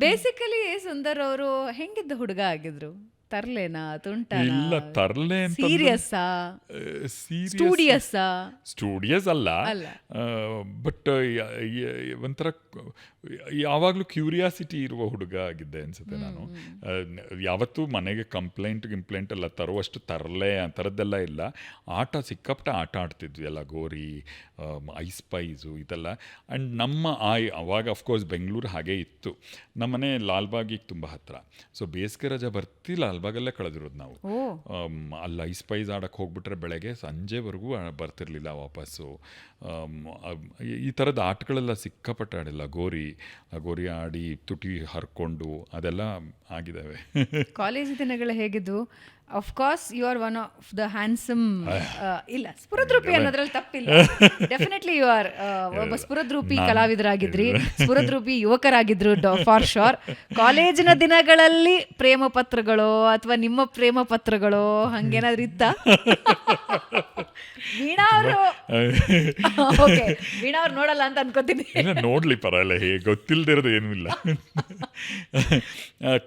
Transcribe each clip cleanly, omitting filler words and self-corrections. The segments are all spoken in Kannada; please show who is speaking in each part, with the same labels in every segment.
Speaker 1: ಬೇಸಿಕಲಿ ಸುಂದರ್ ಅವರು ಹೆಂಗಿದ್ದ ಹುಡುಗ ಆಗಿದ್ರು? ತರ್ಲೇನಾ, ತುಂಟನಾ,
Speaker 2: ಇಲ್ಲ ತರ್ಲೆ ಅಂತ
Speaker 1: ಸೀರಿಯಸ್ಸಾ, ಸ್ಟೂಡಿಯಸ್ಸಾ?
Speaker 2: ಸ್ಟೂಡಿಯಸ್ ಅಲ್ಲ,
Speaker 1: ಅಲ್ಲ.
Speaker 2: ಬಟ್ ಒಂಥರ ಯಾವಾಗಲೂ ಕ್ಯೂರಿಯಾಸಿಟಿ ಇರುವ ಹುಡುಗ ಆಗಿದ್ದೆ ಅನ್ಸುತ್ತೆ ನಾನು. ಯಾವತ್ತೂ ಮನೆಗೆ ಗಿಂಪ್ಲೇಂಟ್ ಎಲ್ಲ ತರುವಷ್ಟು ತರಲೆ ಆ ಥರದ್ದೆಲ್ಲ ಇಲ್ಲ. ಸಿಕ್ಕಾಪಟ್ಟೆ ಆಟ ಆಡ್ತಿದ್ವಿ ಎಲ್ಲ, ಗೋರಿ, ಐಸ್ ಪೈಸು ಇದೆಲ್ಲ. ಆ್ಯಂಡ್ ನಮ್ಮ ಅವಾಗ ಅಫ್ಕೋರ್ಸ್ ಬೆಂಗಳೂರು ಹಾಗೇ ಇತ್ತು. ನಮ್ಮನೆ ಲಾಲ್ಬಾಗಿಗೆ ತುಂಬ ಹತ್ತಿರ. ಸೊ ಬೇಸಿಗೆ ರಜೆ ಬರ್ತಿ ಲಾಲ್ಬಾಗಲ್ಲೇ ಕಳೆದಿರೋದು ನಾವು. ಅಲ್ಲಿ ಐಸ್ ಪೈಸ್ ಆಡೋಕ್ಕೆ ಹೋಗ್ಬಿಟ್ರೆ ಬೆಳಗ್ಗೆ ಸಂಜೆವರೆಗೂ ಬರ್ತಿರ್ಲಿಲ್ಲ ವಾಪಸ್ಸು. ಈ ಥರದ ಆಟಗಳೆಲ್ಲ ಸಿಕ್ಕಾಪಟ್ಟೆ ಆಡಿಲ್ಲ. ಗೋರಿ ಆಡಿ ತುಟಿ ಹರ್ಕೊಂಡು ಅದೆಲ್ಲ ಆಗಿದ್ದಾವೆ.
Speaker 1: ಕಾಲೇಜ್ ದಿನಗಳು ಹೇಗಿದ್ವು? Of course you are one of the handsome, ಇಲ್ಲ ಸ್ಫುರದ್ರೂಪಿ ಅನ್ನೋದ್ರಲ್ಲಿ ತಪ್ಪಿಲ್ಲ, ಡೆಫಿನೆಟ್ಲಿ ಯು ಆರ್ ಒಬ್ಬ ಸ್ಫುರದ್ರೂಪಿ ಕಲಾವಿದರಾಗಿದ್ರಿ, ಸ್ಫುರದ್ರೂಪಿ ಯುವಕರಾಗಿದ್ರು ಫಾರ್ ಶೋರ್. ಕಾಲೇಜಿನ ದಿನಗಳಲ್ಲಿ ಪ್ರೇಮ ಪತ್ರಗಳು ಅಥವಾ ನಿಮ್ಮ ಪ್ರೇಮ ಪತ್ರಗಳು ಹಂಗೇನಾದ್ರೂ ಇತ್ತ? ವೀಣಾ ಅವರು ವೀಣಾ ಅವ್ರು ನೋಡಲ್ಲ ಅಂತ ಅನ್ಕೋತೀನಿ.
Speaker 2: ನೋಡ್ಲಿ ಪರವಾಗಿಲ್ಲ, ಹೇಗೆ ಗೊತ್ತಿಲ್ಲದೆ ಇರೋದು ಏನೂ ಇಲ್ಲ.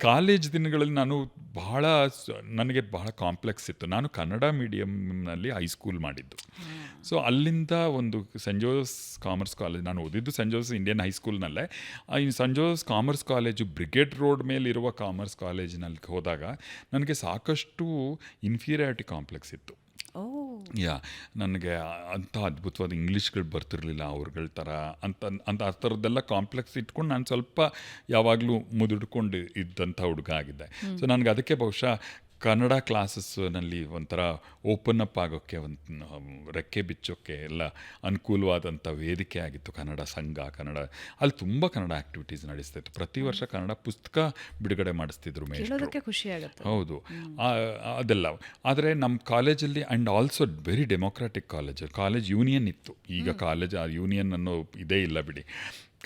Speaker 2: ಕಾಲೇಜ್ ದಿನಗಳಲ್ಲಿ ನನಗೆ ಬಹಳ ಕಾಂಪ್ಲೆಕ್ಸ್ ಇತ್ತು. ನಾನು ಕನ್ನಡ ಮೀಡಿಯಂನಲ್ಲಿ ಹೈಸ್ಕೂಲ್ ಮಾಡಿದ್ದು. ಸೊ ಅಲ್ಲಿಂದ ಒಂದು ಸೆಂಟ್ ಜೋಸೆಫ್ ಕಾಮರ್ಸ್ ಕಾಲೇಜ್, ನಾನು ಓದಿದ್ದು ಸೆಂಟ್ ಜೋಸೆಫ್ ಇಂಡಿಯನ್ ಹೈಸ್ಕೂಲ್ನಲ್ಲೇ. ಈ St Joseph commerce college Brigade road ಮೇಲಿರುವ ಕಾಮರ್ಸ್ ಕಾಲೇಜಿನಲ್ಲಿ ಹೋದಾಗ ನನಗೆ ಸಾಕಷ್ಟು ಇನ್ಫೀರಿಯಾರಿಟಿ ಕಾಂಪ್ಲೆಕ್ಸ್ ಇತ್ತು. ನನಗೆ ಅಂಥ ಅದ್ಭುತವಾದ ಇಂಗ್ಲೀಷ್ಗಳು ಬರ್ತಿರ್ಲಿಲ್ಲ ಅವ್ರಗಳ ಥರ ಅಂತ ಆ ಥರದ್ದೆಲ್ಲ ಕಾಂಪ್ಲೆಕ್ಸ್ ಇಟ್ಕೊಂಡು ನಾನು ಸ್ವಲ್ಪ ಯಾವಾಗಲೂ ಮುದುಡ್ಕೊಂಡು ಇದ್ದಂಥ ಹುಡುಗ ಆಗಿದ್ದೆ. ಸೊ ನನಗೆ ಅದಕ್ಕೆ ಬಹುಶಃ ಕನ್ನಡ ಕ್ಲಾಸಸ್ನಲ್ಲಿ ಒಂಥರ ಓಪನ್ ಅಪ್ ಆಗೋಕ್ಕೆ, ಒಂದು ರೆಕ್ಕೆ ಬಿಚ್ಚೋಕ್ಕೆ ಎಲ್ಲ ಅನುಕೂಲವಾದಂಥ ವೇದಿಕೆ ಆಗಿತ್ತು ಕನ್ನಡ ಸಂಘ. ಅಲ್ಲಿ ತುಂಬ ಕನ್ನಡ ಆ್ಯಕ್ಟಿವಿಟೀಸ್ ನಡೆಸ್ತಾಯಿತ್ತು. ಪ್ರತಿ ವರ್ಷ ಕನ್ನಡ ಪುಸ್ತಕ ಬಿಡುಗಡೆ ಮಾಡಿಸ್ತಿದ್ರು ಮೇಷ್ಟ್ರು. ಹೌದು, ಅದೆಲ್ಲ. ಆದರೆ ನಮ್ಮ ಕಾಲೇಜಲ್ಲಿ and also very democratic college union ಇತ್ತು. ಈಗ ಕಾಲೇಜ್ ಆ ಯೂನಿಯನ್ ಅನ್ನೋ ಇದೇ ಇಲ್ಲ ಬಿಡಿ.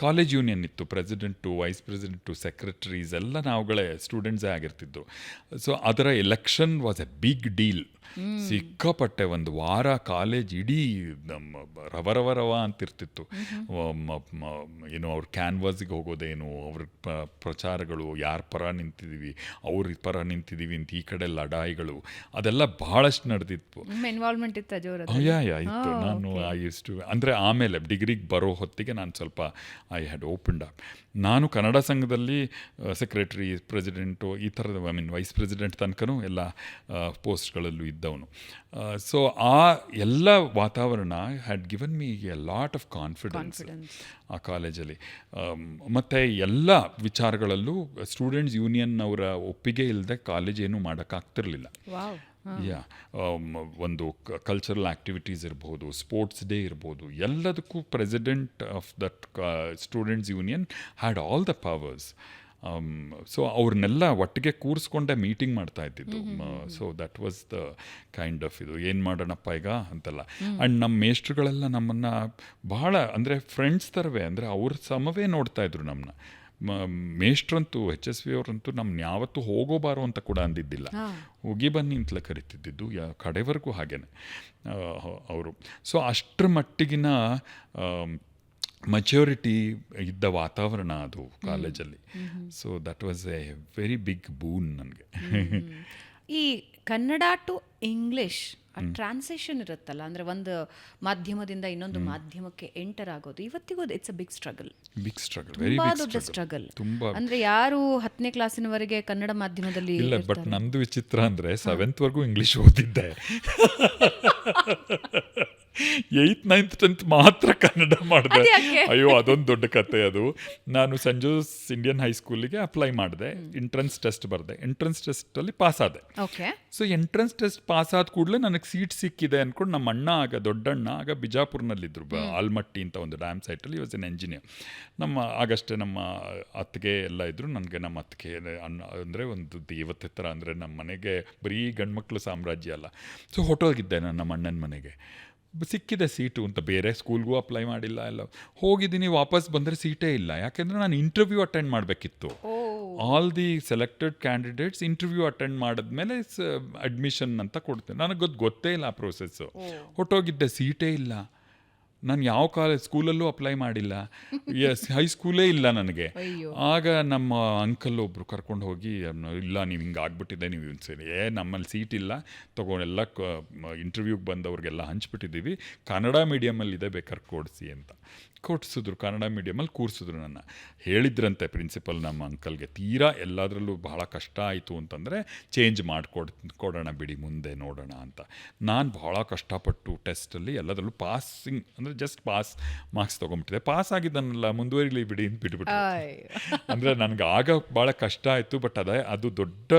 Speaker 2: ಕಾಲೇಜ್ ಯೂನಿಯನ್ ಇತ್ತು. ಪ್ರೆಸಿಡೆಂಟು, ವೈಸ್ ಪ್ರೆಸಿಡೆಂಟು, ಸೆಕ್ರೆಟರೀಸ್ ಎಲ್ಲ ನಾವುಗಳೇ ಸ್ಟೂಡೆಂಟ್ಸೇ ಆಗಿರ್ತಿದ್ದು. ಸೊ ಅದರ election was a big deal. ಸಿಕ್ಕಾಪಟ್ಟೆ ಒಂದು ವಾರ ಕಾಲೇಜ್ ಇಡೀ ರವ ಅಂತಿರ್ತಿತ್ತು. ಏನು ಅವ್ರ ಕ್ಯಾನ್ವಾಸಿಗೆ ಹೋಗೋದೇನು, ಅವ್ರ ಪ್ರಚಾರಗಳು, ಯಾರ ಪರ ನಿಂತಿದ್ದೀವಿ, ಅವ್ರ ಪರ ನಿಂತಿದ್ದೀವಿ ಅಂತ ಈ ಕಡೆ ಲಡಾಯಿಗಳು, ಅದೆಲ್ಲ ಬಹಳಷ್ಟು ನಡೆದಿತ್ತು.
Speaker 1: ಇನ್ವಾಲ್ವ್ಮೆಂಟ್ ಇತ್ತು.
Speaker 2: ಇತ್ತು. ನಾನು ಅಂದರೆ ಆಮೇಲೆ ಡಿಗ್ರಿಗೆ ಬರೋ ಹೊತ್ತಿಗೆ ನಾನು ಸ್ವಲ್ಪ ಐ ಹ್ಯಾಡ್ ಓಪನ್ಡ್ ಅಪ್. ನಾನು ಕನ್ನಡ ಸಂಘದಲ್ಲಿ ಸೆಕ್ರೆಟರಿ, ಪ್ರೆಸಿಡೆಂಟು, ಈ ಥರದ ವೈಸ್ ಪ್ರೆಸಿಡೆಂಟ್ ತನಕನೂ ಎಲ್ಲ ಪೋಸ್ಟ್ಗಳಲ್ಲೂ ಇದ್ದವನು. ಸೊ ಆ ಎಲ್ಲ ವಾತಾವರಣ had given me A lot of confidence ಆ ಕಾಲೇಜಲ್ಲಿ. ಮತ್ತು ಎಲ್ಲ ವಿಚಾರಗಳಲ್ಲೂ ಸ್ಟೂಡೆಂಟ್ಸ್ ಯೂನಿಯನ್ನವರ ಒಪ್ಪಿಗೆ ಇಲ್ಲದೆ ಕಾಲೇಜ್ ಏನೂ ಮಾಡೋಕ್ಕಾಗ್ತಿರ್ಲಿಲ್ಲ. ಒಂದು ಕಲ್ಚರಲ್ ಆ್ಯಕ್ಟಿವಿಟೀಸ್ ಇರ್ಬೋದು, ಸ್ಪೋರ್ಟ್ಸ್ ಡೇ ಇರ್ಬೋದು, ಎಲ್ಲದಕ್ಕೂ president of that students union had all the powers. So ಅವ್ರನ್ನೆಲ್ಲ ಒಟ್ಟಿಗೆ ಕೂರಿಸ್ಕೊಂಡೆ ಮೀಟಿಂಗ್ ಮಾಡ್ತಾ ಇದ್ದಿದ್ದು. So that was the kind of ಇದು, ಏನು ಮಾಡೋಣಪ್ಪ ಈಗ ಅಂತೆಲ್ಲ. ಆ್ಯಂಡ್ ನಮ್ಮ ಮೇಷ್ಟ್ರುಗಳೆಲ್ಲ ನಮ್ಮನ್ನು ಬಹಳ ಅಂದರೆ ಫ್ರೆಂಡ್ಸ್ ಥರವೇ, ಅಂದರೆ ಅವ್ರ ಸಮವೇ ನೋಡ್ತಾ ಇದ್ರು ನಮ್ಮನ್ನ. ಮೇಷ್ಟ್ರಂತೂ HSV ಅವರಂತೂ ನಮ್ಮನ್ನ ಯಾವತ್ತೂ ಹೋಗೋಬಾರೋ ಅಂತ ಕೂಡ ಅಂದಿದ್ದಿಲ್ಲ, ಹೋಗಿ ಬನ್ನಿ ಅಂತಲೇ ಕರಿತಿದ್ದಿದ್ದು ಕಡೆವರೆಗೂ ಹಾಗೇನೆ ಅವರು. ಸೊ ಅಷ್ಟರ ಮಟ್ಟಿಗಿನ ಮೆಚ್ಯೂರಿಟಿ ಇದ್ದ ವಾತಾವರಣ ಅದು ಕಾಲೇಜಲ್ಲಿ. So that was a very big boon ನನಗೆ.
Speaker 1: ಈ ಕನ್ನಡ ಟು ಇಂಗ್ಲಿಷ್ ಆ ಟ್ರಾನ್ಸಿಷನ್ ಇರುತ್ತಲ್ಲ, ಅಂದರೆ ಒಂದು ಮಾಧ್ಯಮದಿಂದ ಇನ್ನೊಂದು ಮಾಧ್ಯಮಕ್ಕೆ ಎಂಟರ್ ಆಗೋದು ಇವತ್ತಿಗೂ ಇಟ್ಸ್ ಅ ಬಿಗ್ ಸ್ಟ್ರಗಲ್, ತುಂಬಾ ದೊಡ್ಡ ಸ್ಟ್ರಗಲ್. ಅಂದರೆ ಯಾರು 10ನೇ ಕ್ಲಾಸಿನವರೆಗೆ ಕನ್ನಡ ಮಾಧ್ಯಮದಲ್ಲಿ
Speaker 2: ಇಲ್ಲ, ಬಟ್ ನಂದು ವಿಚಿತ್ರ ಅಂದರೆ 7th ವರೆಗೂ ಇಂಗ್ಲೀಷ್ ಓದಿದ್ದೆ. 8th 9th 10th ಮಾತ್ರ ಕನ್ನಡ ಮಾಡಿದೆ. ಅಯ್ಯೋ, ಅದೊಂದು ದೊಡ್ಡ ಕತೆ ಅದು. ನಾನು ಸೆಂಟ್ ಜೋಸೆಫ್ ಇಂಡಿಯನ್ ಹೈಸ್ಕೂಲಿಗೆ ಅಪ್ಲೈ ಮಾಡಿದೆ, ಎಂಟ್ರೆನ್ಸ್ ಟೆಸ್ಟ್ ಬರೆದೆ, ಎಂಟ್ರೆನ್ಸ್ ಟೆಸ್ಟಲ್ಲಿ ಪಾಸ್ ಆದೆ. ಸೊ ಎಂಟ್ರೆನ್ಸ್ ಟೆಸ್ಟ್ ಪಾಸ್ ಆದ ಕೂಡಲೇ ನನಗೆ ಸೀಟ್ ಸಿಕ್ಕಿದೆ ಅಂದ್ಕೊಂಡು ನಮ್ಮ ಅಣ್ಣ, ಆಗದೇವಣ್ಣನ ಬಿಜಾಪುರ್ನಲ್ಲಿದ್ದರು, ಆಲ್ಮಟ್ಟಿ ಅಂತ ಒಂದು ಡ್ಯಾಮ್ ಸೈಟಲ್ಲಿ ವಾಸ್ ಎನ್ ಎಂಜಿನಿಯರ್. ಆಗಷ್ಟೇ ನಮ್ಮ ಅತ್ತಿಗೆ ಎಲ್ಲ ಇದ್ದರು. ನನಗೆ ನಮ್ಮ ಅತ್ತಿಗೆ ಅಂದರೆ ಒಂದು ದೇವತೆ ಥರ, ಅಂದರೆ ನಮ್ಮ ಮನೆಗೆ ಬರೀ ಗಂಡ್ಮಕ್ಳು ಸಾಮ್ರಾಜ್ಯ ಅಲ್ಲ. ಸೊ ಹೊಟ್ಟೋಗಿದ್ದೆ ನಾನು ನಮ್ಮ ಅಣ್ಣನ ಮನೆಗೆ. ಸಿಕ್ಕಿದೆ ಸೀಟು ಅಂತ, ಬೇರೆ ಸ್ಕೂಲ್ಗೂ ಅಪ್ಲೈ ಮಾಡಿಲ್ಲ, ಎಲ್ಲ ಹೋಗಿದ್ದೀನಿ. ವಾಪಸ್ ಬಂದರೆ ಸೀಟೇ ಇಲ್ಲ. ಯಾಕೆಂದರೆ ನಾನು ಇಂಟರ್ವ್ಯೂ ಅಟೆಂಡ್ ಮಾಡಬೇಕಿತ್ತು. All the selected candidates interview attend ಮಾಡಿದ್ಮೇಲೆ ಅಡ್ಮಿಷನ್ ಅಂತ ಕೊಡ್ತೇನೆ. ನನಗೆ ಗೊತ್ತೇ ಇಲ್ಲ ಆ ಪ್ರೋಸೆಸ್ಸು. ಹೊಟ್ಟೋಗಿದ್ದೆ, ಸೀಟೇ ಇಲ್ಲ. ನಾನು ಯಾವ ಸ್ಕೂಲಲ್ಲೂ ಅಪ್ಲೈ ಮಾಡಿಲ್ಲ, ಹೈಸ್ಕೂಲೇ ಇಲ್ಲ ನನಗೆ.
Speaker 1: ಅಯ್ಯೋ.
Speaker 2: ಆಗ ನಮ್ಮ ಅಂಕಲ್ ಒಬ್ಬರು ಕರ್ಕೊಂಡು ಹೋಗಿ ಇಲ್ಲ ನೀವು ಹಿಂಗೆ ಆಗ್ಬಿಟ್ಟಿದೆ, ನೀವು ಸರಿ ನಮ್ಮಲ್ಲಿ ಸೀಟ್ ಇಲ್ಲ ತೊಗೊಂಡೆಲ್ಲ ಇಂಟರ್ವ್ಯೂಗೆ ಬಂದವ್ರಿಗೆಲ್ಲ ಹಂಚ್ಬಿಟ್ಟಿದ್ದೀವಿ, ಕನ್ನಡ ಮೀಡಿಯಮಲ್ಲಿದೆ ಬೇಕಾದ್ರೆ ಕೊಡಿಸಿ ಅಂತ ಕೊಡಿಸಿದ್ರು. ಕನ್ನಡ ಮೀಡಿಯಮಲ್ಲಿ ಕೂರಿಸಿದ್ರು. ನನ್ನ ಹೇಳಿದ್ರಂತೆ ಪ್ರಿನ್ಸಿಪಲ್ ನಮ್ಮ ಅಂಕಲ್ಗೆ, ತೀರಾ ಎಲ್ಲದರಲ್ಲೂ ಬಹಳ ಕಷ್ಟ ಆಯಿತು ಅಂತಂದರೆ ಚೇಂಜ್ ಕೊಡೋಣ ಬಿಡಿ, ಮುಂದೆ ನೋಡೋಣ ಅಂತ. ನಾನು ಭಾಳ ಕಷ್ಟಪಟ್ಟು ಟೆಸ್ಟಲ್ಲಿ ಎಲ್ಲದರಲ್ಲೂ ಪಾಸಿಂಗ್ ಅಂದರೆ ಜಸ್ಟ್ ಪಾಸ್ ಮಾರ್ಕ್ಸ್ ತೊಗೊಂಬಿಟ್ಟಿದೆ. ಪಾಸ್ ಆಗಿದ್ದನ್ನೆಲ್ಲ ಮುಂದುವರಿಲಿ ಬಿಡಿ ಅಂತ ಬಿಟ್ಬಿಟ್ಟು. ಅಂದರೆ ನನಗೆ ಆಗ ಭಾಳ ಕಷ್ಟ ಆಯಿತು, ಬಟ್ ಅದು ದೊಡ್ಡ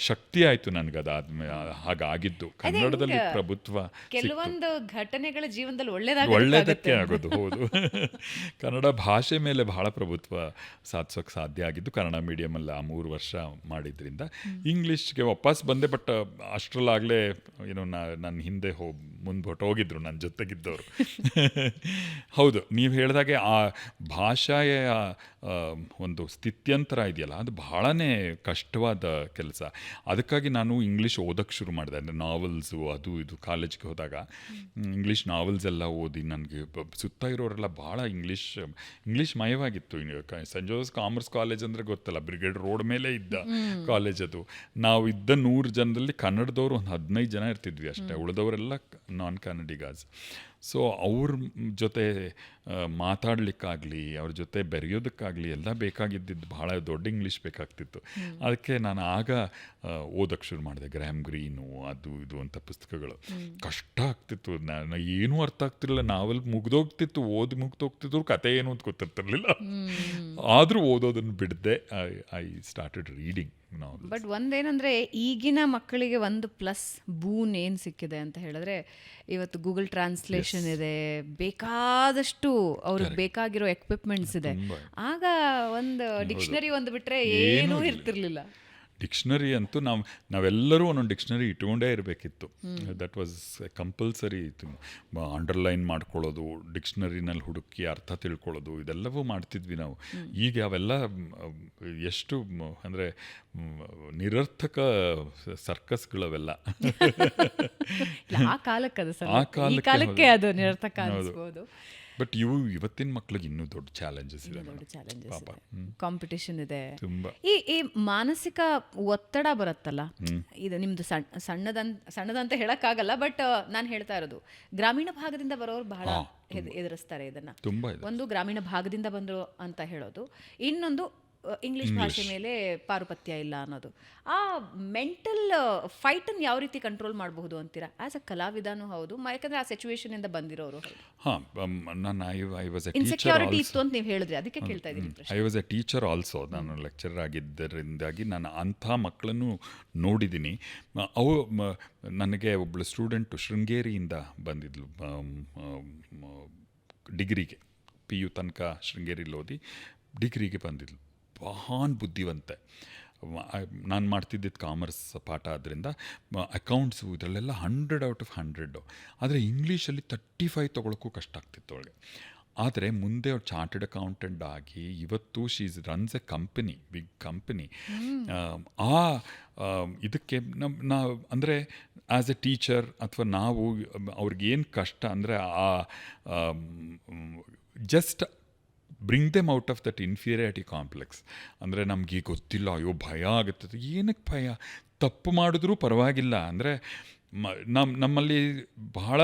Speaker 2: ಶಕ್ತಿ ಆಯಿತು ನನಗೆ. ಅದಾದ್ಮೇಲೆ ಹಾಗಾಗಿದ್ದು ಕನ್ನಡದಲ್ಲಿ ಪ್ರಭುತ್ವ
Speaker 1: ಕೆಲವೊಂದು ಘಟನೆಗಳ ಜೀವನದಲ್ಲಿ
Speaker 2: ಒಳ್ಳೆಯದಕ್ಕೆ ಆಗೋದು. ಹೌದು, ಕನ್ನಡ ಭಾಷೆ ಮೇಲೆ ಬಹಳ ಪ್ರಭುತ್ವ ಸಾಧಿಸೋಕೆ ಸಾಧ್ಯ ಆಗಿದ್ದು ಕನ್ನಡ ಮೀಡಿಯಮಲ್ಲಿ ಆ 3 ವರ್ಷ ಮಾಡಿದ್ರಿಂದ. ಇಂಗ್ಲೀಷ್ಗೆ ವಾಪಸ್ ಬಂದೆ, ಬಟ್ ಅಷ್ಟರಲ್ಲಾಗಲೇ ಏನೋ ನನ್ನ ಹಿಂದೆ ಮುಂದೆ ಹೋಗಿದ್ರು ನನ್ನ ಜೊತೆಗಿದ್ದವರು. ಹೌದು, ನೀವು ಹೇಳಿದಾಗೆ ಆ ಭಾಷೆಯ ಒಂದು ಸ್ಥಿತ್ಯಂತರ ಇದೆಯಲ್ಲ, ಅದು ಬಹಳನೇ ಕಷ್ಟವಾದ ಕೆಲಸ. ಅದಕ್ಕಾಗಿ ನಾನು ಇಂಗ್ಲೀಷ್ ಓದೋಕ್ಕೆ ಶುರು ಮಾಡಿದೆ. ಅಂದರೆ ನಾವೆಲ್ಸು ಅದು ಇದು ಕಾಲೇಜ್ಗೆ ಹೋದಾಗ ಇಂಗ್ಲೀಷ್ ನಾವೆಲ್ಸ್ ಎಲ್ಲ ಓದಿ ನನಗೆ ಸುತ್ತ ಇರೋರೆಲ್ಲ ಭಾಳ ಇಂಗ್ಲೀಷ್ ಮಯವಾಗಿತ್ತು. ಸೆಂಟ್ ಜೋಸೆಫ್ ಕಾಮರ್ಸ್ ಕಾಲೇಜ್ ಅಂದರೆ ಗೊತ್ತಲ್ಲ, ಬ್ರಿಗೇಡ್ ರೋಡ್ ಮೇಲೆ ಇದ್ದ ಕಾಲೇಜ್ ಅದು. ನಾವು ಇದ್ದ 100 ಜನದಲ್ಲಿ ಕನ್ನಡದವರು ಒಂದು 15 ಜನ ಇರ್ತಿದ್ವಿ ಅಷ್ಟೇ, ಉಳಿದವರೆಲ್ಲ ನಾನ್ ಕನ್ನಡಿಗಾಸ್. ಸೊ ಅವ್ರ ಜೊತೆ ಮಾತಾಡಲಿಕ್ಕಾಗಲಿ ಅವ್ರ ಜೊತೆ ಬೆರೆಯೋದಕ್ಕಾಗಲಿ ಎಲ್ಲ ಬೇಕಾಗಿದ್ದಿದ್ದು ಭಾಳ ದೊಡ್ಡ ಇಂಗ್ಲೀಷ್ ಬೇಕಾಗ್ತಿತ್ತು. ಅದಕ್ಕೆ ನಾನು ಆಗ ಓದೋಕ್ಕೆ ಶುರು ಮಾಡಿದೆ. ಗ್ರ್ಯಾಮ್ ಗ್ರೀನು ಅದು ಇದು ಅಂತ ಪುಸ್ತಕಗಳು. ಕಷ್ಟ ಆಗ್ತಿತ್ತು, ನಾನು ಏನೂ ಅರ್ಥ ಆಗ್ತಿರಲಿಲ್ಲ. ನಾವೆಲ್ಲ ಮುಗ್ದೋಗ್ತಿತ್ತು, ಮುಗ್ದೋಗ್ತಿದ್ರು, ಕತೆ ಏನು ಅಂತ ಗೊತ್ತಿರ್ತಿರ್ಲಿಲ್ಲ. ಆದರೂ ಓದೋದನ್ನು ಬಿಡದೆ ಐ ಸ್ಟಾರ್ಟೆಡ್ ರೀಡಿಂಗ್.
Speaker 1: ಬಟ್ ಒಂದೇನಂದರೆ ಈಗಿನ ಮಕ್ಕಳಿಗೆ ಒಂದು ಪ್ಲಸ್ ಬೂನ್ ಏನು ಸಿಕ್ಕಿದೆ ಅಂತ ಹೇಳಿದ್ರೆ, ಇವತ್ತು ಗೂಗಲ್ ಟ್ರಾನ್ಸ್ಲೇಷನ್ ಇದೆ, ಬೇಕಾದಷ್ಟು ಅವ್ರಿಗೆ ಬೇಕಾಗಿರೋ ಎಕ್ವಿಪ್ಮೆಂಟ್ಸ್ ಇದೆ. ಆಗ ಒಂದು ಡಿಕ್ಷನರಿ ಒಂದು ಬಿಟ್ಟರೆ ಏನೂ ಇರ್ತಿರ್ಲಿಲ್ಲ.
Speaker 2: ಡಿಕ್ಷನರಿ ಅಂತೂ ನಾವೆಲ್ಲರೂ ಒಂದೊಂದು ಡಿಕ್ಷನರಿ ಇಟ್ಕೊಂಡೇ ಇರಬೇಕಿತ್ತು. That was compulsory. ಅಂಡರ್ಲೈನ್ ಮಾಡ್ಕೊಳ್ಳೋದು, ಡಿಕ್ಷನರಿನಲ್ಲಿ ಹುಡುಕಿ ಅರ್ಥ ತಿಳ್ಕೊಳ್ಳೋದು, ಇದೆಲ್ಲವೂ ಮಾಡ್ತಿದ್ವಿ ನಾವು. ಈಗ ಅವೆಲ್ಲ ಎಷ್ಟು ಅಂದರೆ ನಿರರ್ಥಕ ಸರ್ಕಸ್ಗಳವೆಲ್ಲ.
Speaker 1: ಆ ಕಾಲಕ್ಕೆ ಅದು ನಿರರ್ಥಕ ಅನಿಸ್ಬೋದು.
Speaker 2: ಬಟ್ ಇವತ್ತಿನ ಮಕ್ಳಿಗೆ ಇನ್ನೂ ದೊಡ್ಡ ಚಾಲೆಂಜಸ್ ಇದೆ,
Speaker 1: ಕಾಂಪಿಟೇಷನ್ ಇದೆ
Speaker 2: ತುಂಬ.
Speaker 1: ಈ ಮಾನಸಿಕ ಒತ್ತಡ ಬರುತ್ತಲ್ಲ, ಇದು ನಿಮ್ದು ಸಣ್ಣದಂತ ಹೇಳಕ್ಕಾಗಲ್ಲ, ಬಟ್ ನಾನು ಹೇಳ್ತಾ ಇರೋದು ಗ್ರಾಮೀಣ ಭಾಗದಿಂದ ಬರೋರು ಬಹಳ ಎದುರಿಸ್ತಾರೆ ಇದನ್ನ. ಒಂದು ಗ್ರಾಮೀಣ ಭಾಗದಿಂದ ಬಂದರು ಅಂತ ಹೇಳೋದು, ಇನ್ನೊಂದು ಇಂಗ್ಲಿಷ್ ಭಾಷೆ ಮೇಲೆ ಪಾರುಪತ್ಯ ಇಲ್ಲ ಅನ್ನೋದು. ಆ ಮೆಂಟಲ್ ಫೈಟನ್ನು ಯಾವ ರೀತಿ ಕಂಟ್ರೋಲ್ ಮಾಡಬಹುದು ಅಂತೀರಾ ಆಸ್ ಅ ಕಲಾವಿದನೂ ಹೌದು, ಯಾಕಂದ್ರೆ ಆ ಸಿಚುವೇಶನ್ ಇಂದ ಬಂದಿರೋರು. ಇನ್ಸೆಕ್ಯೂರಿಟಿ ಇತ್ತು ಅಂತ ನೀವು ಹೇಳಿದ್ರಿ, ಅದಕ್ಕೆ ಕೇಳ್ತಾ ಇದ್ದೀನಿ.
Speaker 2: I was A teacher also. ನಾನು ಲೆಕ್ಚರರ್ ಆಗಿದ್ದರಿಂದಾಗಿ ನಾನು ಅಂಥ ಮಕ್ಕಳನ್ನು ನೋಡಿದ್ದೀನಿ. ಅವು ನನಗೆ ಒಬ್ಬಳು ಸ್ಟೂಡೆಂಟು ಶೃಂಗೇರಿಯಿಂದ ಬಂದಿದ್ಲು ಡಿಗ್ರಿಗೆ, PU ತನಕ ಶೃಂಗೇರಿಲಿ ಓದಿ ಡಿಗ್ರಿಗೆ ಬಂದಿದ್ಲು. ಮಹಾನ್ ಬುದ್ಧಿವಂತೆ. ನಾನು ಮಾಡ್ತಿದ್ದಿದ್ದು ಕಾಮರ್ಸ್ ಪಾಠ ಆದ್ದರಿಂದ ಅಕೌಂಟ್ಸು ಇದರಲ್ಲೆಲ್ಲ 100 ಔಟ್ ಆಫ್ 100. ಆದರೆ ಇಂಗ್ಲೀಷಲ್ಲಿ 35 ತೊಗೊಳಕ್ಕೂ ಕಷ್ಟ ಆಗ್ತಿತ್ತು ಅವಳಿಗೆ. ಆದರೆ ಮುಂದೆ ಅವ್ರು ಚಾರ್ಟೆಡ್ ಅಕೌಂಟೆಂಟ್ ಆಗಿ ಇವತ್ತು runs a company, big company. ಇದಕ್ಕೆ ನಾವು ಅಂದರೆ ಆ್ಯಸ್ ಎ ಟೀಚರ್ ಅಥವಾ ನಾವು ಅವ್ರಿಗೇನು ಕಷ್ಟ ಅಂದರೆ just bring them out of that inferiority complex. ಅಂದರೆ ನಮಗೆ ಗೊತ್ತಿಲ್ಲ, ಅಯ್ಯೋ ಭಯ ಆಗುತ್ತದೆ. ಏನಕ್ಕೆ ಭಯ? ತಪ್ಪು ಮಾಡಿದ್ರೂ ಪರವಾಗಿಲ್ಲ. ಅಂದರೆ ನಮ್ಮಲ್ಲಿ ಬಹಳ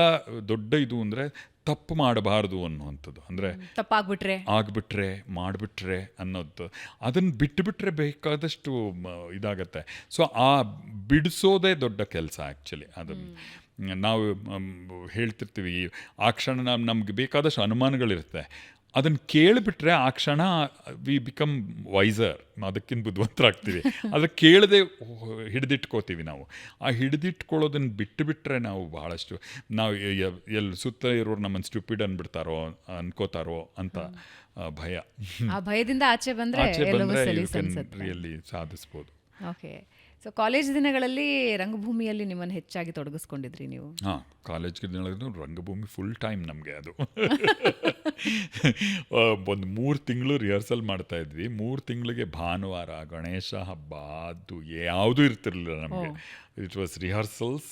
Speaker 2: ದೊಡ್ಡ ಇದು ಅಂದರೆ ತಪ್ಪು ಮಾಡಬಾರ್ದು ಅನ್ನುವಂಥದ್ದು. ಅಂದರೆ ಆಗ್ಬಿಟ್ರೆ ಮಾಡಿಬಿಟ್ರೆ ಅನ್ನೋದು, ಅದನ್ನು ಬಿಟ್ಟುಬಿಟ್ರೆ ಬೇಕಾದಷ್ಟು ಇದಾಗತ್ತೆ. ಸೊ ಆ ಬಿಡಿಸೋದೇ ದೊಡ್ಡ ಕೆಲಸ ಆ್ಯಕ್ಚುಲಿ. ಅದನ್ನು ನಾವು ಹೇಳ್ತಿರ್ತೀವಿ, ಆ ಕ್ಷಣ ನಮ್ಗೆ ಬೇಕಾದಷ್ಟು ಅನುಮಾನಗಳಿರುತ್ತೆ, ಅದನ್ನು ಕೇಳಿಬಿಟ್ರೆ ಆ ಕ್ಷಣ ವಿ ಬಿಕಮ್ ವೈಸರ್, ಅದಕ್ಕಿಂತ ಬುದ್ಧಿವಂತರಾಗ್ತೀವಿ. ಅದನ್ನು ಕೇಳದೆ ಹಿಡಿದಿಟ್ಕೋತೀವಿ ನಾವು. ಆ ಹಿಡಿದಿಟ್ಕೊಳ್ಳೋದನ್ನು ಬಿಟ್ಟುಬಿಟ್ರೆ ನಾವು ಬಹಳಷ್ಟು ನಾವು ಎಲ್ಲಿ ಸುತ್ತ ಇರೋರು ನಮ್ಮನ್ನು ಸ್ಟುಪಿಡ್ ಅನ್ಕೋತಾರೋ ಅಂತ ಭಯ.
Speaker 1: ಆ ಭಯದಿಂದ ಆಚೆ ಬಂದರೆ
Speaker 2: ರಿಯಲಿ ಸಾಧಿಸ್ಬೋದು.
Speaker 1: ಓಕೆ. ಸೊ ಕಾಲೇಜ್ ದಿನಗಳಲ್ಲಿ ರಂಗಭೂಮಿಯಲ್ಲಿ ನಿಮ್ಮನ್ನು ಹೆಚ್ಚಾಗಿ ತೊಡಗಿಸ್ಕೊಂಡಿದ್ರಿ ನೀವು?
Speaker 2: ಹಾಂ, ಕಾಲೇಜ್ ದಿನಗಳಲ್ಲಿ ರಂಗಭೂಮಿ ಫುಲ್ ಟೈಮ್ ನಮಗೆ. ಅದು ಒಂದು 3 ತಿಂಗಳು ರಿಹರ್ಸಲ್ ಮಾಡ್ತಾಯಿದ್ವಿ. 3 ತಿಂಗಳಿಗೆ ಭಾನುವಾರ, ಗಣೇಶ ಹಬ್ಬ, ಅದು ಯಾವುದೂ ಇರ್ತಿರ್ಲಿಲ್ಲ ನಮಗೆ. It was rehearsals,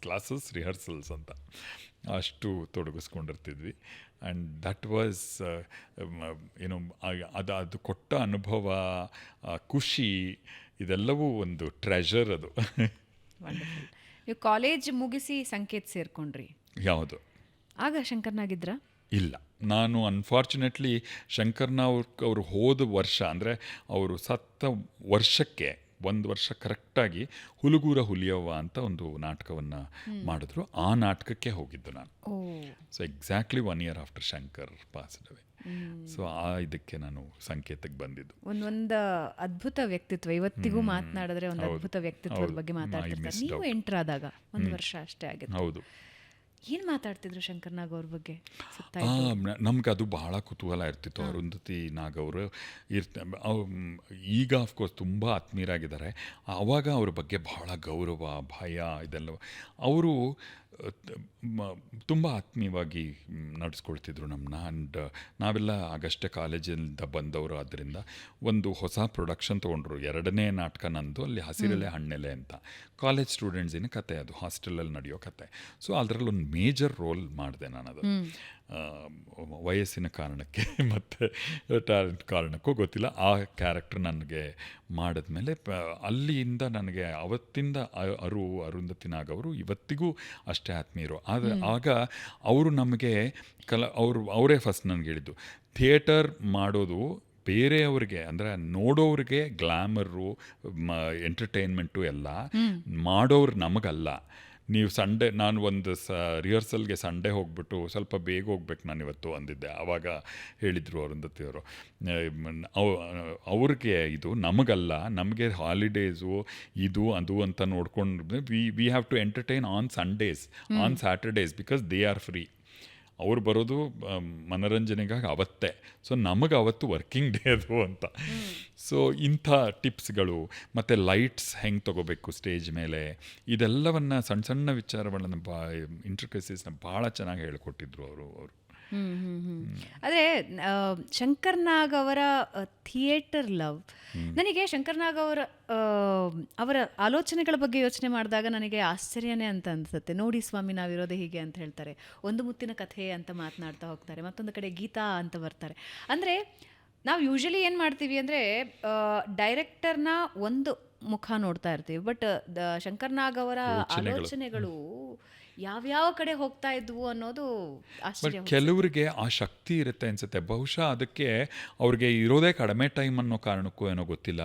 Speaker 2: classes rehearsals ಅಂತ. ಅಷ್ಟು ತೊಡಗಿಸ್ಕೊಂಡಿರ್ತಿದ್ವಿ. ಆ್ಯಂಡ್ ದಟ್ ವಾಸ್ ಏನೋ ಅದು ಕೊಟ್ಟ ಅನುಭವ, ಖುಷಿ, ಇದೆಲ್ಲವೂ ಒಂದು ಟ್ರೆಷರ್ ಅದು.
Speaker 1: ವಂಡರ್ಫುಲ್. ನೀವು ಕಾಲೇಜ್ ಮುಗಿಸಿ ಸಂಕೇತ್ ಸೇರ್ಕೊಂಡ್ರಿ,
Speaker 2: ಯಾವುದು?
Speaker 1: ಆಗ ಶಂಕರ್ನಾಗಿದ್ರ?
Speaker 2: ಇಲ್ಲ, ನಾನು ಅನ್ಫಾರ್ಚುನೇಟ್ಲಿ ಅವರು ಹೋದ ವರ್ಷ, ಅಂದರೆ ಅವರು ಸತ್ತ ವರ್ಷಕ್ಕೆ 1 ವರ್ಷ ಕರೆಕ್ಟಾಗಿ ಹುಲುಗೂರ ಹುಲಿಯವ್ವ ಅಂತ ಒಂದು ನಾಟಕವನ್ನು ಮಾಡಿದ್ರು. ಆ ನಾಟಕಕ್ಕೆ ಹೋಗಿದ್ದು ನಾನು. So exactly 1 year after Shankar passed ಅವೇ. ಸೊ ಇದಕ್ಕೆ ನಾನು ಸಂಕೇತಕ್ಕೆ ಬಂದಿದ್ದು.
Speaker 1: ಒಂದು ಅದ್ಭುತ ವ್ಯಕ್ತಿತ್ವ, ಇವತ್ತಿಗೂ ಮಾತನಾಡಿದ್ರೆ ಒಂದು ಅದ್ಭುತ ವ್ಯಕ್ತಿತ್ವದ ಬಗ್ಗೆ ಮಾತಾಡ್ತಿರ್ತಾರೆ. ನೀವು ಎಂಟರ್ ಆದಾಗ 1 ವರ್ಷ ಅಷ್ಟೇ ಆಗಿತ್ತು.
Speaker 2: ಹೌದು.
Speaker 1: ಏನು ಮಾತಾಡ್ತಿದ್ರು ಶಂಕರ್ನಾಗ್ ಅವ್ರ ಬಗ್ಗೆ?
Speaker 2: ನಮ್ಗೆ ಅದು ಬಹಳ ಕುತೂಹಲ ಇರ್ತಿತ್ತು. ಅರುಂಧತಿ ನಾಗ್ ಅವರು ಈಗ ಆಫ್ಕೋರ್ಸ್ ತುಂಬ ಆತ್ಮೀಯರಾಗಿದ್ದಾರೆ. ಆವಾಗ ಅವ್ರ ಬಗ್ಗೆ ಬಹಳ ಗೌರವ, ಭಯ ಇದೆಲ್ಲ. ಅವರು ತುಂಬ ಆತ್ಮೀಯವಾಗಿ ನಡೆಸ್ಕೊಳ್ತಿದ್ರು ನಮ್ಮನ್ನ. ಆ್ಯಂಡ್ ನಾವೆಲ್ಲ ಆಗಷ್ಟೇ ಕಾಲೇಜಿಂದ ಬಂದವರು. ಆದ್ದರಿಂದ ಒಂದು ಹೊಸ ಪ್ರೊಡಕ್ಷನ್ ತೊಗೊಂಡ್ರು. 2ನೇ ನಾಟಕ ನಂದು, ಅಲ್ಲಿ ಹಸಿರೆಲೆ ಹಣ್ಣೆಲೆ ಅಂತ. ಕಾಲೇಜ್ ಸ್ಟೂಡೆಂಟ್ಸಿನ ಕತೆ, ಅದು ಹಾಸ್ಟೆಲಲ್ಲಿ ನಡೆಯೋ ಕತೆ. ಸೊ ಅದರಲ್ಲಿ ಒಂದು ಮೇಜರ್ ರೋಲ್ ಮಾಡಿದೆ ನಾನು. ಅದು ವಯಸ್ಸಿನ ಕಾರಣಕ್ಕೆ ಮತ್ತು ಟ್ಯಾಲೆಂಟ್ ಕಾರಣಕ್ಕೂ ಗೊತ್ತಿಲ್ಲ, ಆ ಕ್ಯಾರೆಕ್ಟರ್ ನನಗೆ ಮಾಡಿದ್ಮೇಲೆ ಅಲ್ಲಿಂದ ನನಗೆ ಅವತ್ತಿಂದ ಅರುಂಧತಿ ನಾಗ್ ಅವರು ಇವತ್ತಿಗೂ ಅಷ್ಟೇ ಆತ್ಮೀಯರು. ಆದರೆ ಆಗ ಅವರು ನಮಗೆ ಅವರೇ ಫಸ್ಟ್ ನನಗೆ ಹೇಳಿದ್ದು, ಥಿಯೇಟರ್ ಮಾಡೋದು ಬೇರೆಯವ್ರಿಗೆ, ಅಂದರೆ ನೋಡೋರಿಗೆ ಗ್ಲ್ಯಾಮರು, ಎಂಟರ್ಟೈನ್ಮೆಂಟು ಎಲ್ಲ, ಮಾಡೋರು ನಮಗಲ್ಲ. ನೀವು ಸಂಡೇ, ನಾನು ಒಂದು ರಿಹರ್ಸಲ್ಗೆ ಸಂಡೇ ಹೋಗ್ಬಿಟ್ಟು ಸ್ವಲ್ಪ ಬೇಗ ಹೋಗ್ಬೇಕು ನಾನು ಇವತ್ತು ಅಂದಿದ್ದೆ. ಆವಾಗ ಹೇಳಿದರು ಅರುಂಧತಿಯವರು, ಅವ್ರಿಗೆ ಇದು ನಮಗಲ್ಲ, ನಮಗೆ ಹಾಲಿಡೇಸು ಇದು ಅದು ಅಂತ ನೋಡ್ಕೊಂಡು we have to entertain on Sundays, on Saturdays, because they are free. ಅವ್ರು ಬರೋದು ಮನೋರಂಜನೆಗಾಗಿ ಅವತ್ತೇ. ಸೊ ನಮಗೆ ಅವತ್ತು ವರ್ಕಿಂಗ್ ಡೇ ಅದು ಅಂತ. ಸೊ ಇಂಥ ಟಿಪ್ಸ್ಗಳು ಮತ್ತು ಲೈಟ್ಸ್ ಹೆಂಗೆ ತೊಗೋಬೇಕು ಸ್ಟೇಜ್ ಮೇಲೆ, ಇದೆಲ್ಲವನ್ನು ಸಣ್ಣ ಸಣ್ಣ ವಿಚಾರಗಳನ್ನು ಇಂಟ್ರಿಕಸಿಸ್ನ ಭಾಳ ಚೆನ್ನಾಗಿ ಹೇಳ್ಕೊಟ್ಟಿದ್ರು ಅವರು.
Speaker 1: ಆದರೆ ಶಂಕರ್ನಾಗ್ ಅವರ ಥಿಯೇಟರ್ ಲವ್, ನನಗೆ ಶಂಕರ್ನಾಗ್ ಅವರ ಆಲೋಚನೆಗಳ ಬಗ್ಗೆ ಯೋಚನೆ ಮಾಡಿದಾಗ ನನಗೆ ಆಶ್ಚರ್ಯನೇ ಅಂತ ಅನಿಸುತ್ತೆ. ನೋಡಿ ಸ್ವಾಮಿ, ನಾವಿರೋದೇ ಹೀಗೆ ಅಂತ ಹೇಳ್ತಾರೆ, ಒಂದು ಮುತ್ತಿನ ಕಥೆ ಅಂತ ಮಾತನಾಡ್ತಾ ಹೋಗ್ತಾರೆ, ಮತ್ತೊಂದು ಕಡೆ ಗೀತಾ ಅಂತ ಬರ್ತಾರೆ. ಅಂದರೆ ನಾವು ಯೂಶಲಿ ಏನು ಮಾಡ್ತೀವಿ ಅಂದರೆ ಡೈರೆಕ್ಟರ್ನ ಒಂದು ಮುಖ ನೋಡ್ತಾ ಇರ್ತೀವಿ, ಬಟ್ ಶಂಕರ್ನಾಗ್ ಅವರ ಆಲೋಚನೆಗಳು ಯಾವ್ಯಾವ ಕಡೆ ಹೋಗ್ತಾ ಇದ್ವು ಅನ್ನೋದು ಆಶ್ಚರ್ಯ.
Speaker 2: ಕೆಲವರಿಗೆ ಆ ಶಕ್ತಿ ಇರುತ್ತೆ ಅನ್ಸುತ್ತೆ. ಬಹುಶಃ ಅದಕ್ಕೆ ಅವ್ರಿಗೆ ಇರೋದೇ ಕಡಿಮೆ ಟೈಮ್ ಅನ್ನೋ ಕಾರಣಕ್ಕೂ ಏನೋ ಗೊತ್ತಿಲ್ಲ,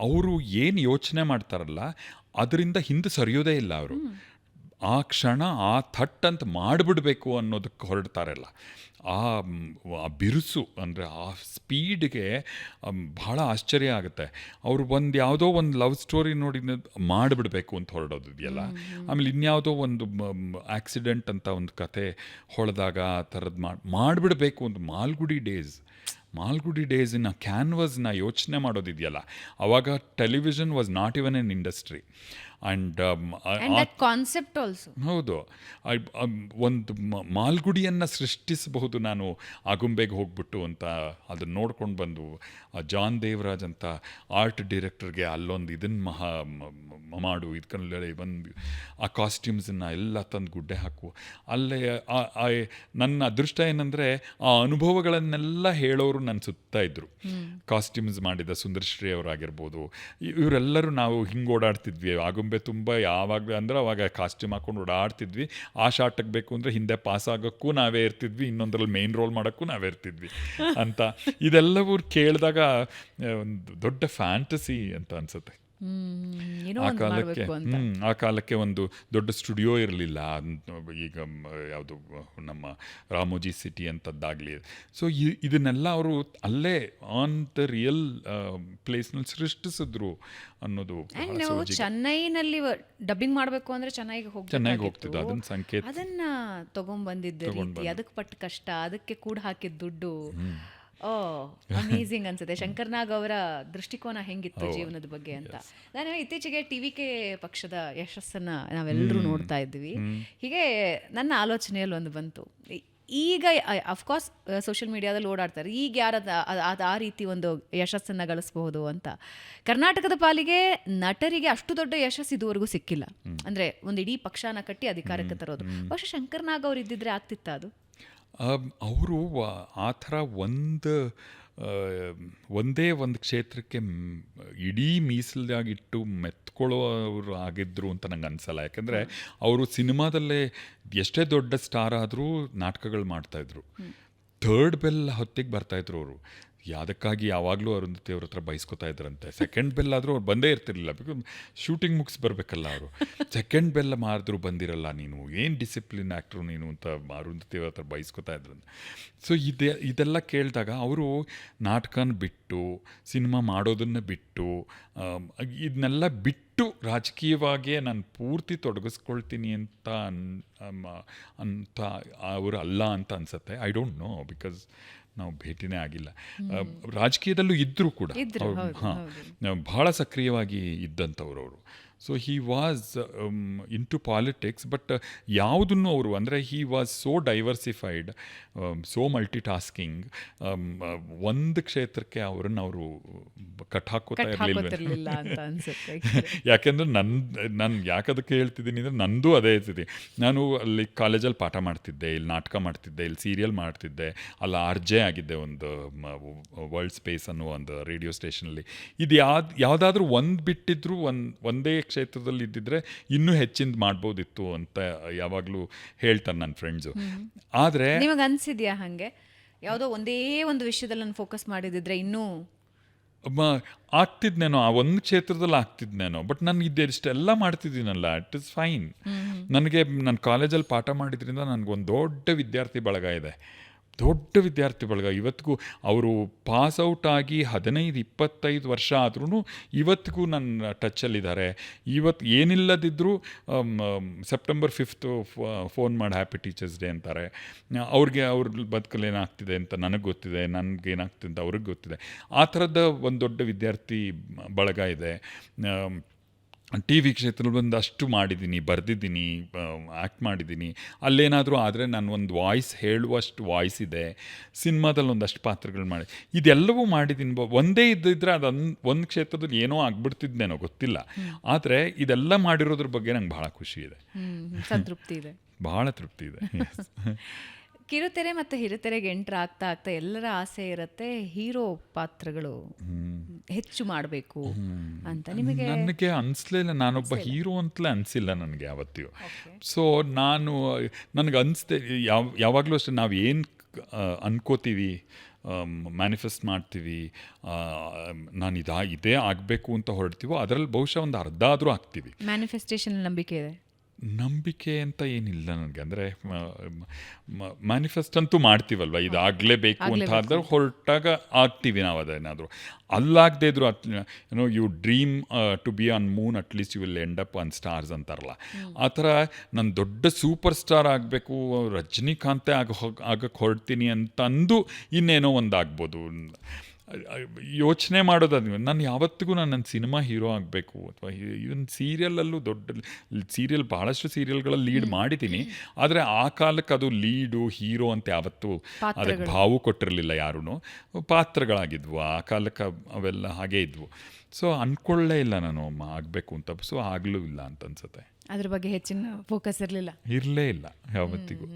Speaker 2: ಅವರು ಏನು ಯೋಚನೆ ಮಾಡ್ತಾರಲ್ಲ ಅದರಿಂದ ಹಿಂದೆ ಸರಿಯೋದೇ ಇಲ್ಲ. ಅವರು ಆ ಕ್ಷಣ ಆ ಥಟ್ ಅಂತ ಮಾಡಿಬಿಡ್ಬೇಕು ಅನ್ನೋದಕ್ಕೆ ಹೊರಡ್ತಾರಲ್ಲ, ಆ ಬಿರುಸು, ಅಂದರೆ ಆ ಸ್ಪೀಡ್ಗೆ ಭಾಳ ಆಶ್ಚರ್ಯ ಆಗುತ್ತೆ. ಅವರು ಯಾವುದೋ ಒಂದು ಲವ್ ಸ್ಟೋರಿ ನೋಡಿ ಮಾಡಿಬಿಡ್ಬೇಕು ಅಂತ ಹೊರಡೋದು ಇದೆಯಲ್ಲ. ಆಮೇಲೆ ಇನ್ಯಾವುದೋ ಒಂದು ಆಕ್ಸಿಡೆಂಟ್ ಅಂತ ಒಂದು ಕತೆ ಹೊಳೆದಾಗ ಆ ಥರದ್ದು ಮಾಡಿಬಿಡ್ಬೇಕು ಅಂತ. ಮಾಲ್ಗುಡಿ ಡೇಸಿನ ಕ್ಯಾನ್ವಸ್ನ ಯೋಚನೆ ಮಾಡೋದಿದೆಯಲ್ಲ, ಆವಾಗ television was not even N industry. And
Speaker 1: concept also
Speaker 2: ಹೌದು, ಒಂದು ಮಾಲ್ಗುಡಿಯನ್ನು ಸೃಷ್ಟಿಸಬಹುದು ನಾನು ಆಗುಂಬೆಗೆ ಹೋಗ್ಬಿಟ್ಟು ಅಂತ ಅದನ್ನು ನೋಡ್ಕೊಂಡು ಬಂದು, ಜಾನ್ ದೇವರಾಜ್ ಅಂತ ಆರ್ಟ್ ಡೈರೆಕ್ಟರ್ಗೆ ಅಲ್ಲೊಂದು ಇದನ್ನು ಮಾಡು, ಇದಕ್ಕಲ್ಲಿ ಬಂದು ಆ ಕಾಸ್ಟ್ಯೂಮ್ಸನ್ನು ಎಲ್ಲ ತಂದು ಗುಡ್ಡೆ ಹಾಕು. ಅಲ್ಲೇ ನನ್ನ ಅದೃಷ್ಟ ಏನಂದರೆ ಆ ಅನುಭವಗಳನ್ನೆಲ್ಲ ಹೇಳೋರು ನನ್ನ ಸುತ್ತ ಇದ್ದರು. ಕಾಸ್ಟ್ಯೂಮ್ಸ್ ಮಾಡಿದ ಸುಂದರಶ್ರೀ ಅವರಾಗಿರ್ಬೋದು, ಇವರೆಲ್ಲರೂ ನಾವು ಹಿಂಗೆ ಓಡಾಡ್ತಿದ್ವಿ ಆಗುಂಬೆ ತುಂಬ. ಯಾವಾಗ ಅಂದರೆ ಅವಾಗ ಕಾಸ್ಟ್ಯೂಮ್ ಹಾಕೊಂಡು ಓಡಾಡ್ತಿದ್ವಿ. ಆ ಶಾರ್ಟಿಗೆ ಬೇಕು ಅಂದರೆ ಹಿಂದೆ ಪಾಸ್ ಆಗೋಕ್ಕೂ ನಾವೇ ಇರ್ತಿದ್ವಿ, ಇನ್ನೊಂದರಲ್ಲಿ ಮೇನ್ ರೋಲ್ ಮಾಡೋಕ್ಕೂ ನಾವೇ ಇರ್ತಿದ್ವಿ ಅಂತ. ಇದೆಲ್ಲವೂ ಕೇಳಿದಾಗ ಒಂದು ದೊಡ್ಡ ಫ್ಯಾಂಟಸಿ ಅಂತ ಅನಿಸುತ್ತೆ. ಆ ಕಾಲಕ್ಕೆ ಒಂದು ದೊಡ್ಡ ಸ್ಟುಡಿಯೋ ಇರಲಿಲ್ಲ. ಈಗ ಯಾವುದು ನಮ್ಮ ರಾಮೋಜಿ ಸಿಟಿ ಅಂಥದ್ದಾಗಲಿ. ಸೊ ಇದನ್ನೆಲ್ಲ ಅವರು ಅಲ್ಲೇ ಆನ್ ದ ರಿಯಲ್ ಪ್ಲೇಸ್ನಲ್ಲಿ ಸೃಷ್ಟಿಸಿದ್ರು ಅನ್ನೋದು.
Speaker 1: ಚೆನ್ನೈನಲ್ಲಿ ಡಬ್ಬಿಂಗ್ ಮಾಡಬೇಕು ಅಂದರೆ ಚೆನ್ನಾಗಿ
Speaker 2: ಹೋಗ್ತಿದ್ದು, ಅದನ್ನ ಸಂಕೇತ
Speaker 1: ಅದನ್ನ ತಗೊಂಡ್ಬಂದಿದ್ದ ರೀತಿ, ಅದಕ್ಕೆ ಪಟ್ಟು ಕಷ್ಟ, ಅದಕ್ಕೆ ಕೂಡ ಹಾಕಿದ ದುಡ್ಡು, ಅಮೇಝಿಂಗ್ ಅನ್ಸುತ್ತೆ. ಶಂಕರ್ನಾಗ್ ಅವರ ದೃಷ್ಟಿಕೋನ ಹೆಂಗಿತ್ತು ಜೀವನದ ಬಗ್ಗೆ ಅಂತ. ನಾನು ಇತ್ತೀಚೆಗೆ TVK ಪಕ್ಷದ ಯಶಸ್ಸನ್ನ ನಾವೆಲ್ಲರೂ ನೋಡ್ತಾ ಇದ್ವಿ. ಹೀಗೆ ನನ್ನ ಆಲೋಚನೆಯಲ್ಲಿ ಒಂದು ಬಂತು, ಈಗ ಅಫ್ಕೋರ್ಸ್ ಸೋಷಿಯಲ್ ಮೀಡಿಯಾದಲ್ಲಿ ಓಡಾಡ್ತಾರೆ, ಈಗ ಯಾರು ಆ ರೀತಿ ಒಂದು ಯಶಸ್ಸನ್ನು ಗಳಿಸಬಹುದು ಅಂತ. ಕರ್ನಾಟಕದ ಪಾಲಿಗೆ ನಟರಿಗೆ ಅಷ್ಟು ದೊಡ್ಡ ಯಶಸ್ಸು ಇದುವರೆಗೂ ಸಿಕ್ಕಿಲ್ಲ. ಅಂದರೆ ಒಂದು ಇಡೀ ಪಕ್ಷನ ಕಟ್ಟಿ ಅಧಿಕಾರಕ್ಕೆ ತರೋದು. ಬಹುಶಃ ಶಂಕರ್ ನಾಗ್ ಅವ್ರು ಇದ್ದಿದ್ರೆ ಆಗ್ತಿತ್ತ ಅದು?
Speaker 2: ಅವರು ಆ ಥರ ಒಂದೇ ಒಂದು ಕ್ಷೇತ್ರಕ್ಕೆ ಇಡೀ ಮೀಸಲಾಗಿಟ್ಟು ಮೆತ್ಕೊಳ್ಳೋರು ಆಗಿದ್ರು ಅಂತ ನಂಗೆ ಅನಿಸಲ್ಲ. ಯಾಕಂದರೆ ಅವರು ಸಿನಿಮಾದಲ್ಲೇ ಎಷ್ಟೇ ದೊಡ್ಡ ಸ್ಟಾರ್ ಆದರೂ ನಾಟಕಗಳು ಮಾಡ್ತಾಯಿದ್ರು. ಥರ್ಡ್ ಬೆಲ್ ಹೊತ್ತಿಗೆ ಬರ್ತಾಯಿದ್ರು ಅವರು. ಯಾವುದಕ್ಕಾಗಿ ಯಾವಾಗಲೂ ಅರುಂಧತಿ ಅವ್ರ ಹತ್ರ ಬಯಸ್ಕೊತಾ ಇದ್ರಂತೆ. ಸೆಕೆಂಡ್ ಬೆಲ್ ಆದರೂ ಅವ್ರು ಬಂದೇ ಇರ್ತಿರ್ಲಿಲ್ಲ, ಬಿಕಾಸ್ ಶೂಟಿಂಗ್ ಮುಗಿಸಿ ಬರಬೇಕಲ್ಲ ಅವರು. ಸೆಕೆಂಡ್ ಬೆಲ್ ಮಾಡಿದ್ರು ಬಂದಿರಲ್ಲ, ನೀನು ಏನು ಡಿಸಿಪ್ಲಿನ್ ಆ್ಯಕ್ಟ್ರು ನೀನು ಅಂತ ಅರುಂಧತಿ ಅವ್ರ ಹತ್ರ ಬಯಸ್ಕೊತಾ ಇದ್ರಂತೆ. ಸೊ ಇದೆಲ್ಲ ಕೇಳಿದಾಗ ಅವರು ನಾಟಕನ ಬಿಟ್ಟು, ಸಿನಿಮಾ ಮಾಡೋದನ್ನು ಬಿಟ್ಟು, ಇದನ್ನೆಲ್ಲ ಬಿಟ್ಟು ರಾಜಕೀಯವಾಗಿಯೇ ನಾನು ಪೂರ್ತಿ ತೊಡಗಿಸ್ಕೊಳ್ತೀನಿ ಅಂತ ಅವರು ಅಲ್ಲ ಅಂತ ಅನಿಸುತ್ತೆ. ಐ ಡೋಂಟ್ ನೋ, ಬಿಕಾಸ್ ನಾವು ಭೇಟಿನೇ ಆಗಿಲ್ಲ. ರಾಜಕೀಯದಲ್ಲೂ ಇದ್ದರೂ ಕೂಡ ಭಾಳ ಸಕ್ರಿಯವಾಗಿ ಇದ್ದಂಥವ್ರು ಅವರು. So he was into politics, but ಯಾವುದನ್ನು ಅವರು ಅಂದರೆ he was so diversified, so multitasking. ಒಂದು ಕ್ಷೇತ್ರಕ್ಕೆ ಅವರನ್ನು ಅವರು ಕಟ್ಟಾಕೋತಾ ಇರಲಿಲ್ಲ
Speaker 1: ಅಂತ ಅನ್ಸುತ್ತೆ.
Speaker 2: ಯಾಕೆಂದರೆ ನಾನು ಯಾಕದಕ್ಕೆ ಹೇಳ್ತಿದ್ದೀನಿ ಅಂದರೆ ನಂದು ಅದೇ ಸ್ಥಿತಿ. ನಾನು ಅಲ್ಲಿ ಕಾಲೇಜಲ್ಲಿ ಪಾಠ ಮಾಡ್ತಿದ್ದೆ, ಇಲ್ಲಿ ನಾಟಕ ಮಾಡ್ತಿದ್ದೆ, ಇಲ್ಲಿ ಸೀರಿಯಲ್ ಮಾಡ್ತಿದ್ದೆ, ಅಲ್ಲಿ RJ ಆಗಿದ್ದೆ ಒಂದು ವರ್ಲ್ಡ್ ಸ್ಪೇಸ್ ಅನ್ನೋ ಒಂದು ರೇಡಿಯೋ ಸ್ಟೇಷನಲ್ಲಿ. ಇದು ಯಾವುದಾದ್ರೂ ಒಂದು ಬಿಟ್ಟಿದ್ರು ಒಂದೇ ಕ್ಷೇತ್ರದಲ್ಲಿ ಇದ್ದಿದ್ರೆ ಇನ್ನೂ ಹೆಚ್ಚಿಂದ ಮಾಡ್ಬೋದಿತ್ತು ಅಂತ ಯಾವಾಗಲೂ ಹೇಳ್ತಾರೆ ನನ್ನ ಫ್ರೆಂಡ್ಸು. ಆದರೆ
Speaker 1: ನಿಮಗೆ ಅನಿಸಿದ್ಯಾ ಹಾಗೆ ಯಾವುದೋ ಒಂದೇ ಒಂದು ವಿಷಯದಲ್ಲಿ ನಾನು ಫೋಕಸ್ ಮಾಡಿದಿದ್ರೆ ಇನ್ನೂ
Speaker 2: ಆಗ್ತಿದ್ನೇನೋ, ಆ ಒಂದು ಕ್ಷೇತ್ರದಲ್ಲಿ ಆಗ್ತಿದ್ನೇನೋ. ಬಟ್ ನಾನು ಇಷ್ಟೆಲ್ಲ ಮಾಡ್ತಿದ್ದೀನಲ್ಲ, ಇಟ್ ಇಸ್ ಫೈನ್. ನನಗೆ ನನ್ನ ಕಾಲೇಜಲ್ಲಿ ಪಾಠ ಮಾಡಿದ್ರಿಂದ ನನಗೊಂದು ದೊಡ್ಡ ವಿದ್ಯಾರ್ಥಿ ಬಳಗ ಇದೆ, ದೊಡ್ಡ ವಿದ್ಯಾರ್ಥಿ ಬಳಗ. ಇವತ್ತಿಗೂ ಅವರು ಪಾಸ್ ಔಟ್ ಆಗಿ 15-25 ವರ್ಷ ಆದ್ರೂ ಇವತ್ತಿಗೂ ನನ್ನ ಟಚ್ಚಲ್ಲಿದ್ದಾರೆ. ಇವತ್ತು ಏನಿಲ್ಲದಿದ್ದರೂ ಸೆಪ್ಟೆಂಬರ್ 5th ಫೋನ್ ಮಾಡಿ ಹ್ಯಾಪಿ ಟೀಚರ್ಸ್ ಡೇ ಅಂತಾರೆ. ಅವ್ರ ಬದುಕಲ್ಲಿ ಏನಾಗ್ತಿದೆ ಅಂತ ನನಗೆ ಗೊತ್ತಿದೆ, ನನಗೇನಾಗ್ತಿದೆ ಅಂತ ಅವ್ರಿಗೆ ಗೊತ್ತಿದೆ. ಆ ಥರದ ಒಂದು ದೊಡ್ಡ ವಿದ್ಯಾರ್ಥಿ ಬಳಗ ಇದೆ. TV ಕ್ಷೇತ್ರದಲ್ಲಿ ಒಂದಷ್ಟು ಮಾಡಿದ್ದೀನಿ, ಬರೆದಿದ್ದೀನಿ, ಆ್ಯಕ್ಟ್ ಮಾಡಿದ್ದೀನಿ. ಅಲ್ಲೇನಾದರೂ ಆದರೆ ನಾನು ಒಂದು ವಾಯ್ಸ್ ಹೇಳುವಷ್ಟು ವಾಯ್ಸ್ ಇದೆ. ಸಿನಿಮಾದಲ್ಲಿ ಒಂದಷ್ಟು ಪಾತ್ರಗಳು ಮಾಡಿ, ಇದೆಲ್ಲವೂ ಮಾಡಿದ್ದೀನಿ. ಒಂದೇ ಇದ್ದಿದ್ರೆ ಒಂದು ಕ್ಷೇತ್ರದಲ್ಲಿ ಏನೋ ಆಗ್ಬಿಡ್ತಿದ್ನೇನೋ ಗೊತ್ತಿಲ್ಲ. ಆದರೆ ಇದೆಲ್ಲ ಮಾಡಿರೋದ್ರ ಬಗ್ಗೆ ನಂಗೆ ಭಾಳ ಖುಷಿ ಇದೆ,
Speaker 1: ಸಂತೃಪ್ತಿ ಇದೆ,
Speaker 2: ಭಾಳ ತೃಪ್ತಿ ಇದೆ.
Speaker 1: ಕಿರುತೆರೆ ಮತ್ತು ಹಿರಿತೆರೆಗೆ ಎಂಟ್ರ್ ಆಗ್ತಾ ಎಲ್ಲರ ಆಸೆ ಇರುತ್ತೆ ಹೀರೋ ಪಾತ್ರಗಳು ಹೆಚ್ಚು ಮಾಡಬೇಕು ಅಂತ. ನಿಮಗೆ?
Speaker 2: ನನಗೆ ಅನಿಸ್ಲಿಲ್ಲ, ನಾನೊಬ್ಬ ಹೀರೋ ಅಂತಲೇ ಅನಿಸಿಲ್ಲ ನನಗೆ ಯಾವತ್ತಿಗೂ. ಸೊ ನನಗೆ ಅನಿಸ್ದೆ ಯಾವಾಗಲೂ ಅಷ್ಟೇ, ನಾವು ಏನು ಅನ್ಕೋತೀವಿ, ಮ್ಯಾನಿಫೆಸ್ಟ್ ಮಾಡ್ತೀವಿ, ನಾನು ಇದೇ ಆಗಬೇಕು ಅಂತ ಹೊರಡ್ತೀವೋ ಅದರಲ್ಲಿ ಬಹುಶಃ ಒಂದು ಅರ್ಧ ಆದರೂ ಆಗ್ತೀವಿ.
Speaker 1: ಮ್ಯಾನಿಫೆಸ್ಟೇಷನ್ ನಂಬಿಕೆ ಇದೆ?
Speaker 2: ನಂಬಿಕೆ ಅಂತ ಏನಿಲ್ಲ ನನಗೆ. ಅಂದರೆ ಮ್ಯಾನಿಫೆಸ್ಟ್ ಅಂತೂ ಮಾಡ್ತೀವಲ್ವ, ಇದು ಆಗಲೇಬೇಕು ಅಂತ ಆದ್ರೆ ಹೊರಟಾಗ ಆಗ್ತೀವಿ ನಾವು. ಅದೇನಾದರೂ ಅಲ್ಲಾಗದೇ ಇದ್ರು you dream to be on moon, at least you will end up on stars ಅಂತಾರಲ್ಲ. ಆ ಥರ ನಾನು ದೊಡ್ಡ ಸೂಪರ್ ಸ್ಟಾರ್ ಆಗಬೇಕು, ರಜನಿಕಾಂತೆ ಆಗಕ್ಕೆ ಹೊರಡ್ತೀನಿ ಅಂತಂದು ಇನ್ನೇನೋ ಒಂದು ಆಗ್ಬೋದು. ಯೋಚನೆ ಮಾಡೋದು ನಾನು ಯಾವತ್ತಿಗೂ ನನ್ನ ಸಿನಿಮಾ ಹೀರೋ ಆಗಬೇಕು, ಅಥವಾ ಇವನ್ ಸೀರಿಯಲಲ್ಲೂ ಸೀರಿಯಲ್ ಭಾಳಷ್ಟು ಸೀರಿಯಲ್ಗಳಲ್ಲಿ ಲೀಡ್ ಮಾಡಿದ್ದೀನಿ. ಆದರೆ ಆ ಕಾಲಕ್ಕೆ ಅದು ಲೀಡು ಹೀರೋ ಅಂತ ಯಾವತ್ತೂ ಅದಕ್ಕೆ ಭಾವ ಕೊಟ್ಟಿರಲಿಲ್ಲ ಯಾರೂ. ಪಾತ್ರಗಳಾಗಿದ್ವು ಆ ಕಾಲಕ್ಕೆ, ಅವೆಲ್ಲ ಹಾಗೇ ಇದ್ವು. ಸೊ ಅಂದ್ಕೊಳ್ಳೇ ಇಲ್ಲ ನಾನು ಆಗಬೇಕು ಅಂತ. ಸೊ ಆಗಲೂ ಇಲ್ಲ ಅಂತ ಅನ್ಸುತ್ತೆ.
Speaker 1: ಅದ್ರ ಬಗ್ಗೆ ಹೆಚ್ಚಿನ ಫೋಕಸ್ ಇರಲೇ ಇಲ್ಲ
Speaker 2: ಯಾವತ್ತಿಗೂ.